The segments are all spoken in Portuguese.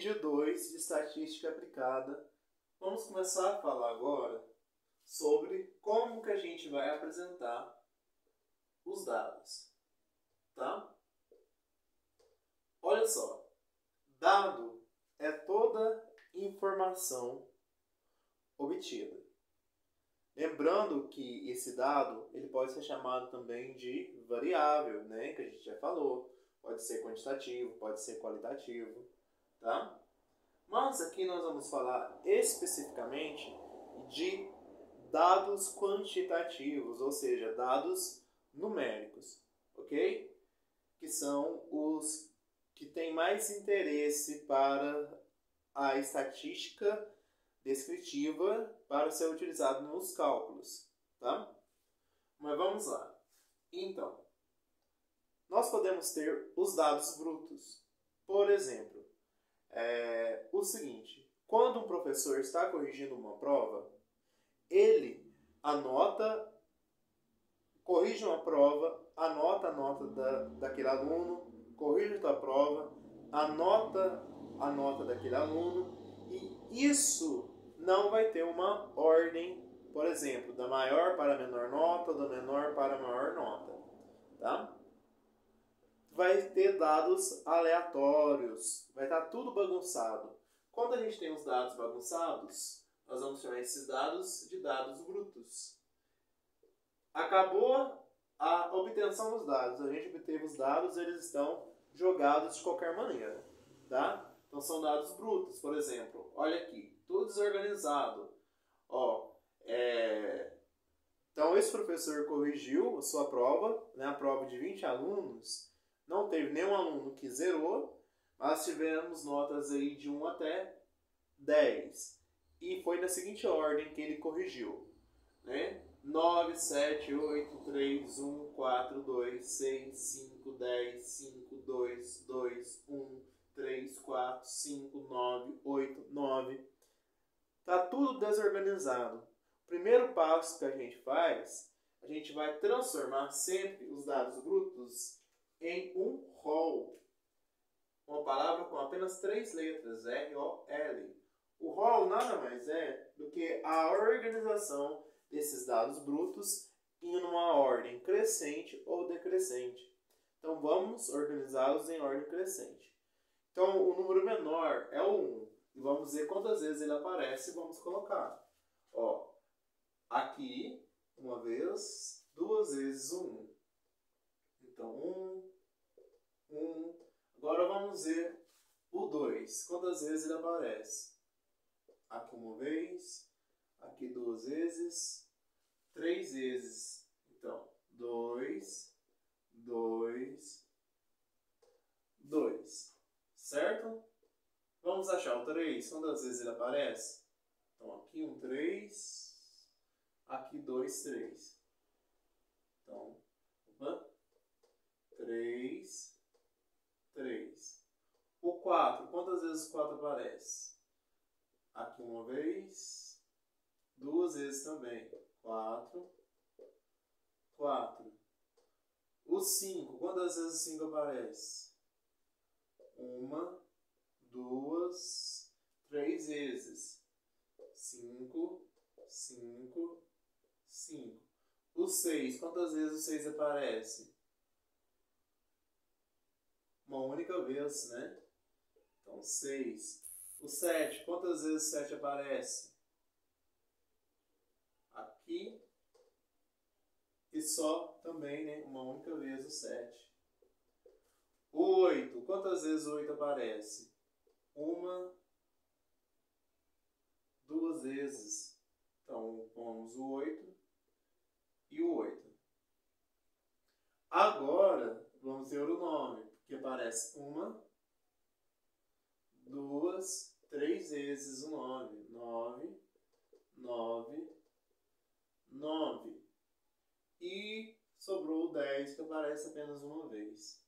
Vídeo 2 de estatística aplicada. Vamos começar a falar agora sobre como que a gente vai apresentar os dados, tá? Olha só, dado é toda informação obtida. Lembrando que esse dado ele pode ser chamado também de variável, né? Que a gente já falou. Pode ser quantitativo, pode ser qualitativo, tá? Mas aqui nós vamos falar especificamente de dados quantitativos, ou seja, dados numéricos, ok? Que são os que têm mais interesse para a estatística descritiva para ser utilizado nos cálculos, tá? Mas vamos lá. Então, nós podemos ter os dados brutos. Por exemplo, o seguinte, quando um professor está corrigindo uma prova, ele corrige uma prova, anota a nota daquele aluno, corrige outra prova, anota a nota daquele aluno, e isso não vai ter uma ordem, por exemplo, da maior para a menor nota, ou da menor para a maior nota, tá? Vai ter dados aleatórios, vai estar tudo bagunçado. Quando a gente tem os dados bagunçados, nós vamos chamar esses dados de dados brutos. Acabou a obtenção dos dados, a gente obteve os dados, eles estão jogados de qualquer maneira, tá? Então são dados brutos, por exemplo, olha aqui, tudo desorganizado. Então esse professor corrigiu a sua prova, né, a prova de 20 alunos, não teve nenhum aluno que zerou, mas tivemos notas aí de 1 até 10. E foi na seguinte ordem que ele corrigiu, né? 9, 7, 8, 3, 1, 4, 2, 6, 5, 10, 5, 2, 2, 1, 3, 4, 5, 9, 8, 9. Tá tudo desorganizado. O primeiro passo que a gente faz, a gente vai transformar sempre os dados brutos em um rol. Uma palavra com apenas 3 letras, R-O-L. O rol nada mais é do que a organização desses dados brutos em uma ordem crescente ou decrescente. Então vamos organizá-los em ordem crescente. Então o número menor é o 1. E vamos ver quantas vezes ele aparece e vamos colocar. Aqui, uma vez, 2 vezes o 1. Então 1. Agora vamos ver o 2. Quantas vezes ele aparece? Aqui uma vez, aqui 2 vezes, 3 vezes. Então, 2, 2, 2. Certo? Vamos achar o 3. Quantas vezes ele aparece? Então, aqui um 3, aqui 2, 3. Então, 3, 3. O 4, quantas vezes o 4 aparece? Aqui uma vez, 2 vezes também. 4, 4. O 5, quantas vezes o 5 aparece? 1, 2, 3 vezes. 5, 5, 5. O 6, quantas vezes o 6 aparece? Uma única vez, né? Então, 6. O 7, quantas vezes o 7 aparece? Aqui. E só também, né? Uma única vez o 7. O 8, quantas vezes o 8 aparece? 1, 2 vezes. Então, pomos o 8 e o 8. Agora, vamos ver o 9, porque aparece 1, 2, 3 vezes o 9. 9, 9, 9. E sobrou o 10, que aparece apenas uma vez.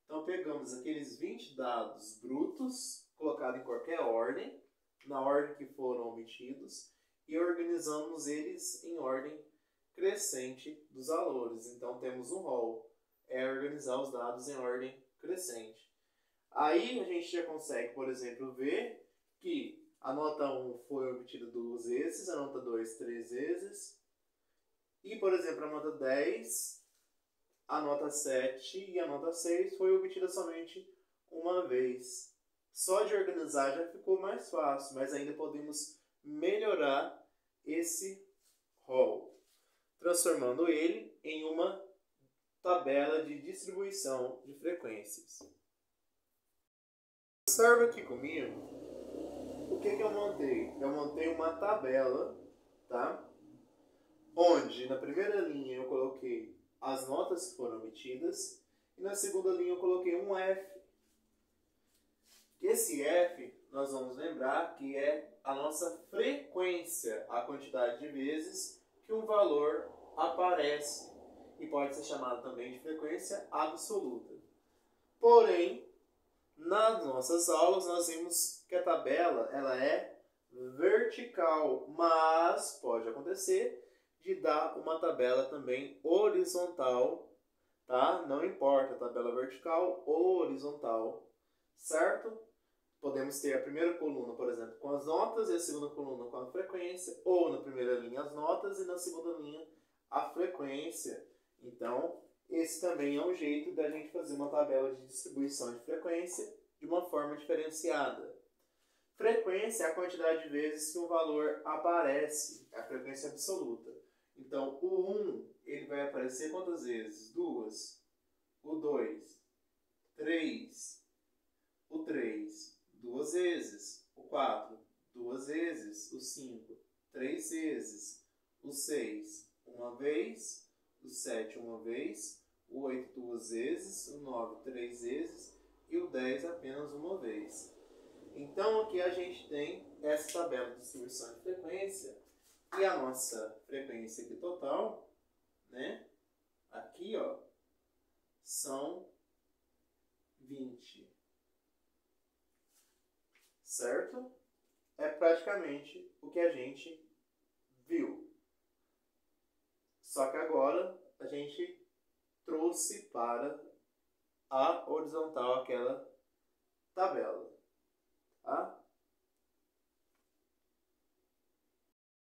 Então, pegamos aqueles 20 dados brutos, colocados em qualquer ordem, na ordem que foram obtidos, e organizamos eles em ordem crescente dos valores. Então, temos um rol, organizar os dados em ordem crescente. Aí a gente já consegue, por exemplo, ver que a nota 1 foi obtida 2 vezes, a nota 2 3 vezes, e, por exemplo, a nota 10, a nota 7 e a nota 6 foi obtida somente uma vez. Só de organizar já ficou mais fácil, mas ainda podemos melhorar esse rol, transformando ele em uma tabela de distribuição de frequências. Observa aqui comigo o que eu montei. Eu montei uma tabela, tá? Onde na primeira linha eu coloquei as notas que foram obtidas e na segunda linha eu coloquei um F. Esse F, nós vamos lembrar que é a nossa frequência, a quantidade de vezes que um valor aparece e pode ser chamado também de frequência absoluta. Porém, nas nossas aulas nós vimos que a tabela ela é vertical, mas pode acontecer de dar uma tabela também horizontal, tá? Não importa, tabela vertical ou horizontal, certo? Podemos ter a primeira coluna, por exemplo, com as notas e a segunda coluna com a frequência, ou na primeira linha as notas e na segunda linha a frequência. Então, esse também é um jeito da gente fazer uma tabela de distribuição de frequência de uma forma diferenciada. Frequência é a quantidade de vezes que um valor aparece, é a frequência absoluta. Então, o 1 ele vai aparecer quantas vezes? 2. O 2, 3. O 3, 2 vezes. O 4, 2 vezes. O 5, 3 vezes. O 6, uma vez. O 7, uma vez. O 8, 2 vezes. O 9, 3 vezes. E o 10, apenas uma vez. Então, aqui a gente tem essa tabela de distribuição de frequência. E a nossa frequência aqui total, né? Aqui, ó, são 20. Certo? É praticamente o que a gente viu. Só que agora a gente trouxe para a horizontal aquela tabela. Tá?